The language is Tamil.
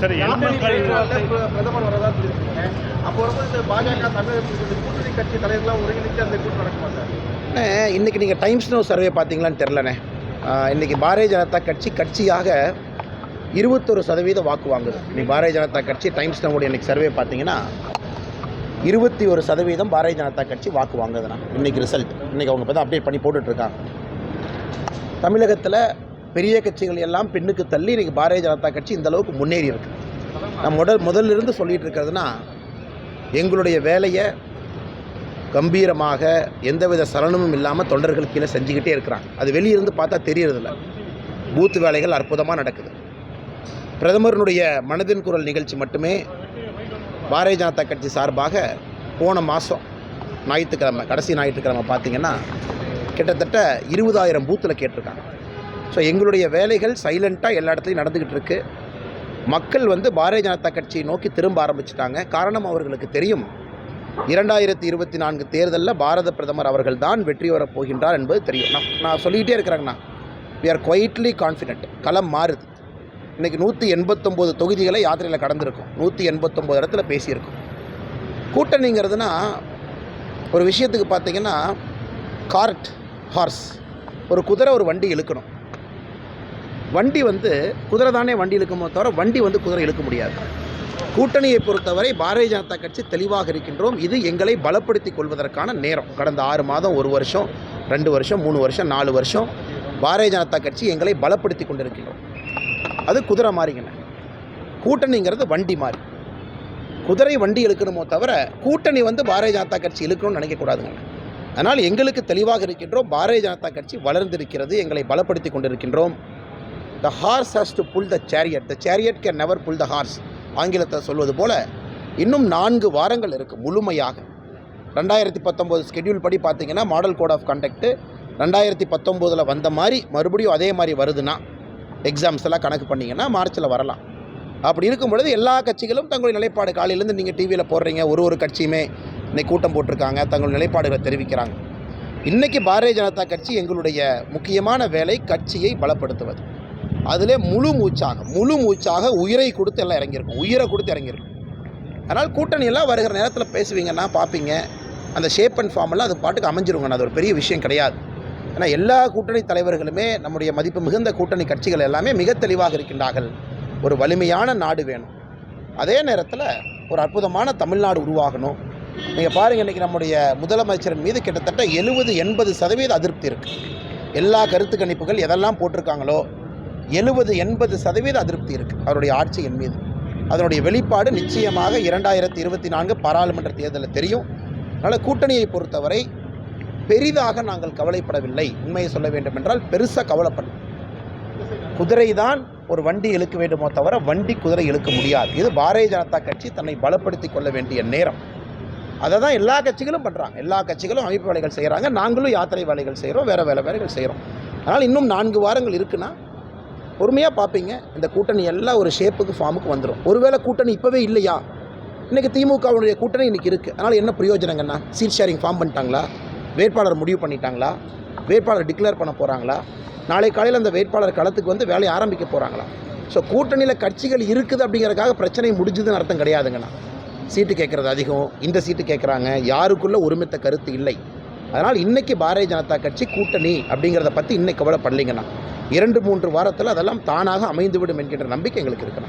சரி, பிரதமர் வரதா சொல்லியிருக்கீங்க. அப்போ வரும்போது இந்த பாஜக தமிழகத்தில் கூட்டணி கட்சி தலைவர்களாம் ஒருங்கிணைத்து அந்த கூட்டம் நடக்குமா சார்? இன்றைக்கி நீங்கள் டைம்ஸ் நோ சர்வே பார்த்தீங்களான்னு தெரிலண்ணே. இன்றைக்கி பாரதிய ஜனதா கட்சியாக 21% வாக்கு வாங்குது. இன்னைக்கு பாரதிய ஜனதா கட்சி டைம்ஸ் நோவுடைய இன்றைக்கி சர்வே பார்த்தீங்கன்னா 21% பாரதிய ஜனதா கட்சி வாக்கு வாங்குதுண்ணா. இன்றைக்கி ரிசல்ட் இன்றைக்கி அவங்க இப்போ தான் அப்டேட் பண்ணி போட்டுட்ருக்காங்க. தமிழகத்தில் பெரிய கட்சிகள் எல்லாம் பின்னுக்கு தள்ளி இன்றைக்கி பாரதிய ஜனதா கட்சி இந்தளவுக்கு முன்னேறி இருக்குது. நான் முதலிருந்து சொல்லிகிட்டு இருக்கிறதுனா, எங்களுடைய வேலையை கம்பீரமாக எந்தவித சலனமும் இல்லாமல் தொண்டர்கள் கீழே செஞ்சுக்கிட்டே இருக்கிறாங்க. அது வெளியிருந்து பார்த்தா தெரியறதில்ல. பூத்து வேலைகள் அற்புதமாக நடக்குது. பிரதமருடைய மனதின் குரல் நிகழ்ச்சி மட்டுமே பாரதிய ஜனதா கட்சி சார்பாக போன மாதம் ஞாயிற்றுக்கிழமை, கடைசி ஞாயிற்றுக்கிழமை பார்த்திங்கன்னா கிட்டத்தட்ட 20,000 பூத்தில் கேட்டிருக்காங்க. ஸோ எங்களுடைய வேலைகள் சைலண்ட்டாக எல்லா இடத்துலையும் நடந்துக்கிட்டு இருக்குது. மக்கள் பாரதிய ஜனதா கட்சியை நோக்கி திரும்ப ஆரம்பிச்சிட்டாங்க. காரணம், அவர்களுக்கு தெரியும் 2024 தேர்தலில் பாரத பிரதமர் அவர்கள் தான் வெற்றி வரப் போகின்றார் என்பது தெரியும். நான் சொல்லிக்கிட்டே இருக்கிறேங்கண்ணா, வி ஆர் குவைட்லி கான்ஃபிடென்ட். களம் மாறுது. இன்றைக்கி 189 தொகுதிகளை யாத்திரையில் கடந்திருக்கும். 189 இடத்துல பேசியிருக்கோம். கூட்டணிங்கிறதுனா ஒரு விஷயத்துக்கு பார்த்திங்கன்னா, கார்ட் ஹார்ஸ், ஒரு குதிரை ஒரு வண்டி இழுக்கணும். வண்டி குதிரை தானே வண்டி இழுக்குமோ தவிர வண்டி குதிரை இழுக்க முடியாது. கூட்டணியை பொறுத்தவரை பாரதிய ஜனதா கட்சி தெளிவாக இருக்கின்றோம். இது எங்களை பலப்படுத்திக் கொள்வதற்கான நேரம். கடந்த 6 மாதம், 1 வருஷம், 2 வருஷம், 3 வருஷம், 4 வருஷம் பாரதிய ஜனதா கட்சி எங்களை பலப்படுத்தி கொண்டிருக்கின்றோம். அது குதிரை மாறிங்கண்ணே. கூட்டணிங்கிறது வண்டி மாறி. குதிரை வண்டி இழுக்கணுமோ தவிர கூட்டணி பாரதிய ஜனதா கட்சி இழுக்கணும்னு நினைக்கக்கூடாதுங்க. அதனால் எங்களுக்கு தெளிவாக இருக்கின்றோம். பாரதிய ஜனதா கட்சி வளர்ந்திருக்கிறது. எங்களை பலப்படுத்தி கொண்டிருக்கின்றோம். The horse has to pull the chariot. The chariot can never pull the horse. ஆங்கிலத்தில் சொல்வது போல் இன்னும் 4 வாரங்கள் இருக்குது முழுமையாக. 2019 ஸ்கெடியூல் படி பார்த்திங்கன்னா மாடல் கோட் ஆஃப் கண்டக்ட் 2019 வந்த மாதிரி மறுபடியும் அதே மாதிரி வருதுன்னா, எக்ஸாம்ஸ் எல்லாம் கணக்கு பண்ணிங்கன்னா மார்ச்சில் வரலாம். அப்படி இருக்கும் பொழுது எல்லா கட்சிகளும் தங்களுடைய நிலைப்பாடு, காலையிலேருந்து நீங்கள் டிவியில் போடுறீங்க, ஒரு கட்சியுமே இன்னைக்கு கூட்டம் போட்டிருக்காங்க, தங்கள் நிலைப்பாடுகளை தெரிவிக்கிறாங்க. இன்றைக்கி பாரதிய ஜனதா கட்சி எங்களுடைய முக்கியமான வேலை கட்சியை பலப்படுத்துவது. அதிலே முழு மூச்சாக உயிரை கொடுத்து எல்லாம் இறங்கியிருக்கும். உயிரை கொடுத்து இறங்கியிருக்கும். அதனால் கூட்டணியெல்லாம் வருகிற நேரத்தில் பேசுவீங்கன்னா பார்ப்பீங்க. அந்த ஷேப் அண்ட் ஃபார்மெல்லாம் அது பாட்டுக்கு அமைஞ்சிருங்கண்ணா. அது ஒரு பெரிய விஷயம் கிடையாது. ஏன்னா எல்லா கூட்டணி தலைவர்களுமே, நம்முடைய மதிப்பு மிகுந்த கூட்டணி கட்சிகள் எல்லாமே மிக தெளிவாக இருக்கின்றார்கள். ஒரு வலிமையான நாடு வேணும். அதே நேரத்தில் ஒரு அற்புதமான தமிழ்நாடு உருவாகணும். நீங்கள் பாருங்கள், இன்றைக்கி நம்முடைய முதலமைச்சரின் மீது கிட்டத்தட்ட 70-80% அதிருப்தி இருக்குது. எல்லா கருத்து கணிப்புகள் எதெல்லாம் போட்டிருக்காங்களோ 70-80% அதிருப்தி இருக்குது அவருடைய ஆட்சியின் மீது. அதனுடைய வெளிப்பாடு நிச்சயமாக 2024 பாராளுமன்ற தேர்தலில் தெரியும். அதனால் கூட்டணியை பொறுத்தவரை பெரிதாக நாங்கள் கவலைப்படவில்லை. உண்மையை சொல்ல வேண்டும் என்றால் பெருசாக கவலைப்படும். குதிரை தான் ஒரு வண்டி இழுக்க வேண்டுமோ தவிர வண்டி குதிரை இழுக்க முடியாது. இது பாரதிய ஜனதா கட்சி தன்னை பலப்படுத்தி கொள்ள வேண்டிய நேரம். அதை தான் எல்லா கட்சிகளும் பண்ணுறாங்க. எல்லா கட்சிகளும் அமைப்பு வேலைகள் செய்கிறாங்க. நாங்களும் யாத்திரை வேலைகள் செய்கிறோம், வேறு வேலைகள் செய்கிறோம். அதனால் இன்னும் 4 வாரங்கள் இருக்குன்னா பொறுமையாக பார்ப்பீங்க. இந்த கூட்டணி எல்லாம் ஒரு ஷேப்புக்கு, ஃபார்முக்கு வந்துடும். ஒருவேளை கூட்டணி இப்போவே இல்லையா, இன்றைக்கி திமுகவுடைய கூட்டணி இன்றைக்கி இருக்குது. அதனால் என்ன பிரயோஜனங்கண்ணா? சீட் ஷேரிங் ஃபார்ம் பண்ணிட்டாங்களா? வேட்பாளர் முடிவு பண்ணிட்டாங்களா? வேட்பாளர் டிக்ளேர் பண்ண போகிறாங்களா? நாளை காலையில் அந்த வேட்பாளர் களத்துக்கு வேலையை ஆரம்பிக்க போகிறாங்களா? ஸோ கூட்டணியில் கட்சிகள் இருக்குது அப்படிங்கிறதுக்காக பிரச்சனை முடிஞ்சுதுன்னு அர்த்தம் கிடையாதுங்கண்ணா. சீட்டு கேட்குறது அதிகம், இந்த சீட்டு கேட்குறாங்க, யாருக்குள்ளே ஒருமித்த கருத்து இல்லை. அதனால் இன்றைக்கி பாரதிய ஜனதா கட்சி கூட்டணி அப்படிங்கிறத பற்றி இன்னைக்கு கவலைப்படலைங்கண்ணா. 2-3 வாரத்தில் அதெல்லாம் தானாக அமைந்துவிடும் என்கின்ற நம்பிக்கை எங்களுக்கு இருக்குண்ணா.